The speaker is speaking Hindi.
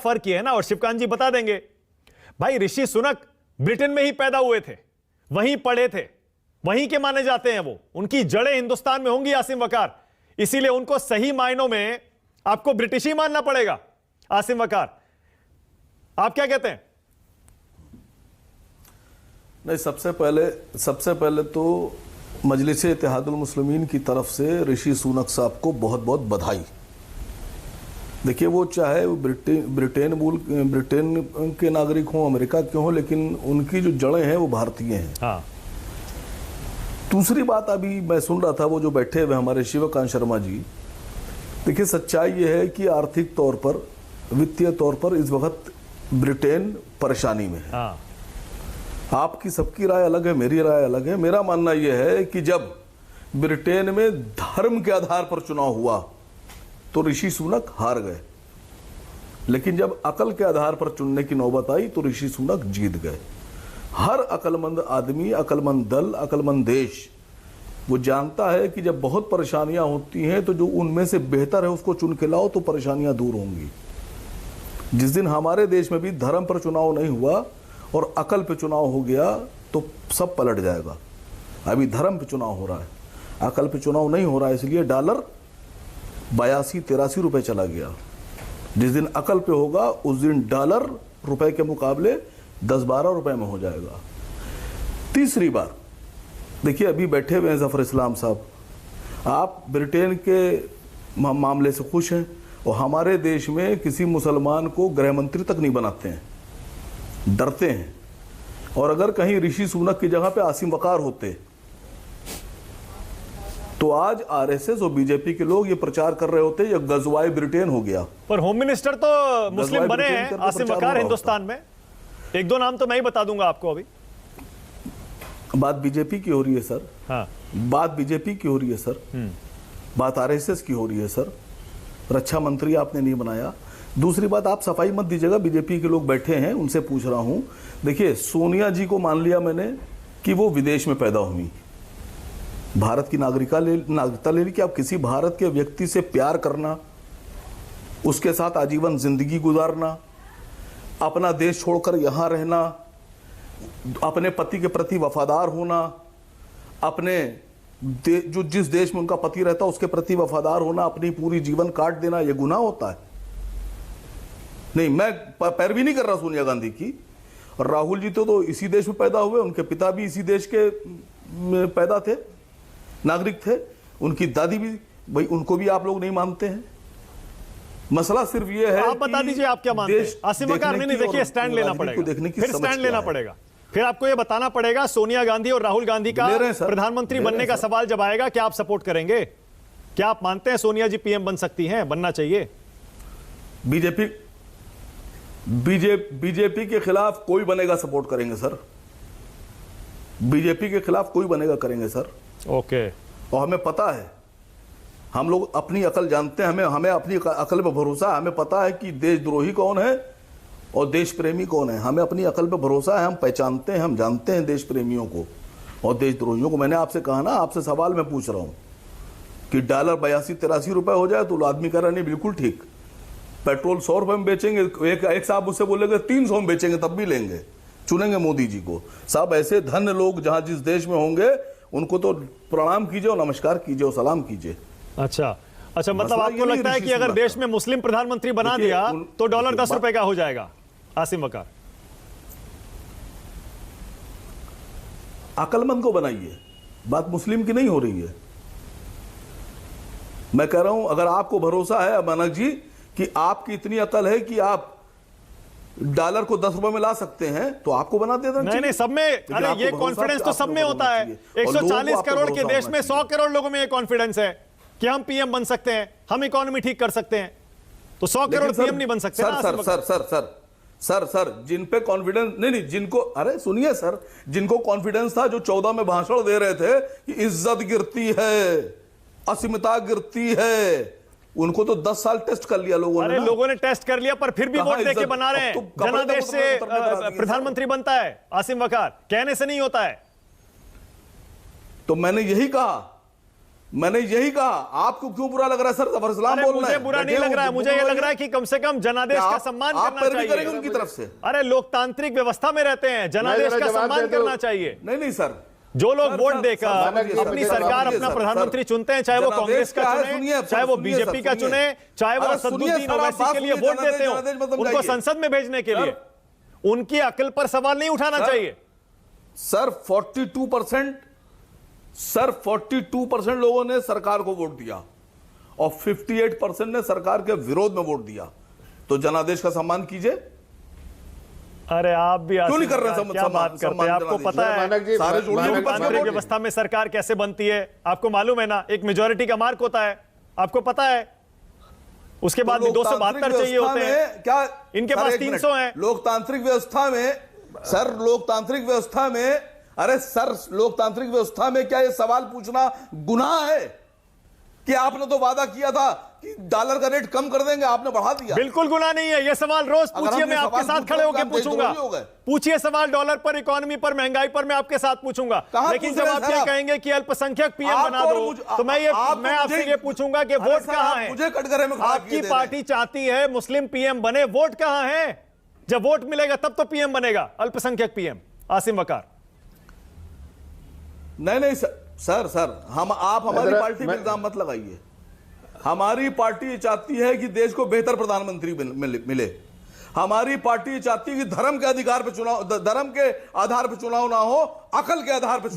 फर्क ये है ना, और शिवकांत जी बता देंगे, भाई ऋषि सुनक ब्रिटेन में ही पैदा हुए थे, वहीं पढ़े थे, वहीं के माने जाते हैं वो, उनकी जड़ें हिंदुस्तान में होंगी आसिम वकार, इसीलिए उनको सही मायनों में आपको ब्रिटिश ही मानना पड़ेगा। आसिम वकार, आप क्या कहते हैं? नहीं, सबसे पहले तो मजलिस इत्तेहादुल मुस्लिमीन की तरफ से ऋषि सुनक साहब को बहुत बहुत बधाई। देखिए, वो चाहे वो ब्रिटेन के नागरिक हों, अमेरिका के हों, लेकिन उनकी जो जड़ें हैं वो भारतीय हैं। हाँ। दूसरी बात, अभी मैं सुन रहा था वो जो बैठे हुए हमारे शिवकांत शर्मा जी, देखिए सच्चाई ये है कि आर्थिक तौर पर, वित्तीय तौर पर इस वक्त ब्रिटेन परेशानी में है। हाँ। आपकी सबकी राय अलग है, मेरी राय अलग है। मेरा मानना यह है कि जब ब्रिटेन में धर्म के आधार पर चुनाव हुआ तो ऋषि सुनक हार गए, लेकिन जब अकल के आधार पर चुनने की नौबत आई तो ऋषि सुनक जीत गए। हर अकलमंद आदमी, अकलमंद दल, अकलमंद देश वो जानता है कि जब बहुत परेशानियां होती हैं तो जो उनमें से बेहतर है उसको चुन के लाओ तो परेशानियां दूर होंगी। जिस दिन हमारे देश में भी धर्म पर चुनाव नहीं हुआ और अकल पे चुनाव हो गया तो सब पलट जाएगा। अभी धर्म पे चुनाव हो रहा है, अकल पे चुनाव नहीं हो रहा है, इसलिए डॉलर 82-83 रुपए चला गया। जिस दिन अकल पे होगा उस दिन डॉलर रुपए के मुकाबले 10-12 रुपए में हो जाएगा। तीसरी बात, देखिए अभी बैठे हुए हैं जफर इस्लाम साहब, आप ब्रिटेन के मामले से खुश हैं और हमारे देश में किसी मुसलमान को गृह मंत्री तक नहीं बनाते हैं, डरते हैं। और अगर कहीं ऋषि सुनक की जगह पे आसिम वकार होते तो आज आरएसएस और बीजेपी के लोग ये प्रचार कर रहे होते ये गजवाए ब्रिटेन हो गया। पर होम मिनिस्टर तो मुस्लिम बने हैं आसिम वकार हिंदुस्तान में। एक दो नाम तो मैं ही बता दूंगा आपको। अभी बात बीजेपी की हो रही है सर। हाँ। बात बीजेपी की हो रही है सर। बात आरएसएस की हो रही है सर। रक्षा मंत्री आपने नहीं बनाया। दूसरी बात, आप सफाई मत दीजिएगा, बीजेपी के लोग बैठे हैं उनसे पूछ रहा हूं। देखिए, सोनिया जी को मान लिया मैंने कि वो विदेश में पैदा हुई, भारत की नागरिकता ले ली कि आप किसी भारत के व्यक्ति से प्यार करना, उसके साथ आजीवन जिंदगी गुजारना, अपना देश छोड़कर यहां रहना, अपने पति के प्रति वफादार होना, अपने जो जिस देश में उनका पति रहता उसके प्रति वफादार होना, अपनी पूरी जीवन काट देना, यह गुनाह होता है? नहीं, मैं पैरवी नहीं कर रहा सोनिया गांधी की। और राहुल जी तो इसी देश में पैदा हुए, उनके पिता भी इसी देश के पैदा थे, नागरिक थे, उनकी दादी भी, भाई उनको भी आप लोग नहीं मानते हैं। मसला सिर्फ ये है, आप बता दीजिए आप क्या मानते हैं। आसिम वकार, नहीं देखिए, स्टैंड लेना पड़ेगा, फिर स्टैंड लेना पड़ेगा, फिर आपको ये बताना पड़ेगा सोनिया गांधी और राहुल गांधी का प्रधानमंत्री बनने का सवाल जब आएगा, क्या आप सपोर्ट करेंगे? क्या आप मानते हैं सोनिया जी पीएम बन सकती हैं, बनना चाहिए? बीजेपी के खिलाफ कोई बनेगा सपोर्ट करेंगे सर। बीजेपी के खिलाफ कोई बनेगा करेंगे सर। ओके। और हमें पता है, हम लोग अपनी अकल जानते हैं, हमें अपनी अकल पे भरोसा है। हमें पता है कि देशद्रोही कौन है और देश प्रेमी कौन है। हमें अपनी अकल पे भरोसा है, हम पहचानते हैं, हम जानते हैं देश प्रेमियों को और देशद्रोहियों को। मैंने आपसे कहा ना, आपसे सवाल मैं पूछ रहा हूं कि डॉलर 82-83 रुपए हो जाए तो आदमी कह रहा नहीं बिल्कुल ठीक, पेट्रोल 100 रुपए में बेचेंगे, एक साहब मुझसे बोलेंगे 300 में बेचेंगे तब भी लेंगे, चुनेंगे मोदी जी को। साहब ऐसे धन्य लोग जहां जिस देश में होंगे उनको तो प्रणाम कीजिए और नमस्कार कीजिए और सलाम कीजिए। अच्छा, मतलब आपको लगता है कि अगर देश में मुस्लिम प्रधानमंत्री बना दिया तो डॉलर 10 रुपए का हो जाएगा? आसिम वकार, अकलमंद को बनाइए, बात मुस्लिम की नहीं हो रही है। मैं कह रहा हूं, अगर आपको भरोसा है अमानक जी कि आपकी इतनी अकल है कि आप डॉलर को 10 रुपए में ला सकते हैं तो आपको बना देना चाहिए। नहीं, सब में, अरे ये कॉन्फिडेंस तो सब में होता है। 140 करोड़ के देश में 100 करोड़ लोगों में ये कॉन्फिडेंस है कि हम पीएम बन सकते हैं, हम इकोनॉमी ठीक कर सकते हैं, तो 100 करोड़ पीएम नहीं बन सकते। सर, जिन पे कॉन्फिडेंस नहीं, जिनको, अरे सुनिए सर, जिनको कॉन्फिडेंस था, जो 14 में भाषण दे रहे थे कि इज्जत गिरती है, अस्मिता गिरती है, उनको तो 10 साल टेस्ट कर लिया लोगों ने। अरे लोगों ने टेस्ट कर लिया पर फिर भी वोट देके बना रहे हैं। जनादेश से प्रधानमंत्री बनता है आसिम वकार, कहने से नहीं होता है। तो मैंने यही कहा, मैंने यही कहा। आपको क्यों बुरा लग रहा है सर? जफर इस्लाम बोल रहे मुझे हैं। बुरा नहीं बैठे लग रहा है, हो, मुझे ये लग रहा है कि कम से कम जनादेश का सम्मान आप करना पैरवी करेंगे चाहिए। उनकी तरफ से। अरे लोकतांत्रिक व्यवस्था में रहते हैं, जनादेश का सम्मान करना चाहिए। नहीं सर, जो लोग वोट देकर समझिए, अपनी सर, सरकार समझिए, अपना सर, प्रधानमंत्री सर, चुनते हैं, चाहे वो जनादेश कांग्रेस का क्या है? चुने, सुनिए, चाहे वो सुनिए, बीजेपी सर, का सुनिए। चुने, चाहे वो अरे असदुद्दीन सुनिए, सर, ओवैसी आप के लिए बात वोट सुनिए, देते हो, जनादेश मत उनको समझाइए। संसद में भेजने के लिए उनकी अकल पर सवाल नहीं उठाना चाहिए। सर 42% लोगों ने सरकार को वोट दिया और 58% ने सरकार के विरोध में वोट दिया। तो जनादेश का सम्मान कीजिए। अरे आप भी क्यों नहीं कर रहे क्या बात करते हैं? आपको पता है सारे जोड़िए लोकतांत्रिक व्यवस्था में सरकार कैसे बनती है? आपको मालूम है ना, एक मेजोरिटी का मार्क होता है, आपको पता है। उसके बाद भी 272 चाहिए होते हैं। क्या इनके पास 300 हैं। लोकतांत्रिक व्यवस्था में सर, लोकतांत्रिक व्यवस्था में, अरे सर, लोकतांत्रिक व्यवस्था में क्या यह सवाल पूछना गुनाह है कि आपने तो वादा किया था कि डॉलर का रेट कम कर देंगे, आपने बढ़ा दिया? बिल्कुल गुनाह नहीं है। यह सवाल रोज पूछिए, मैं आपके साथ खड़े होकर पूछूंगा। पूछिए सवाल, डॉलर पर, इकोनॉमी पर, महंगाई पर, मैं आपके साथ पूछूंगा। लेकिन जब आप ये कहेंगे कि अल्पसंख्यक पीएम बना दो, तो मैं आपसे ये पूछूंगा कि वोट कहां है? मुझे कटघरे में आपकी पार्टी चाहती है मुस्लिम पीएम बने, वोट कहां है? जब वोट मिलेगा तब तो पीएम बनेगा अल्पसंख्यक पीएम आसिम वकार। नहीं सर, आप हमारी पार्टी पे इल्जाम मत लगाइए। हमारी पार्टी चाहती है कि देश को बेहतर प्रधानमंत्री मिले। हमारी पार्टी चाहती है कि धर्म के आधार पर चुनाव ना हो, अकल के आधार पर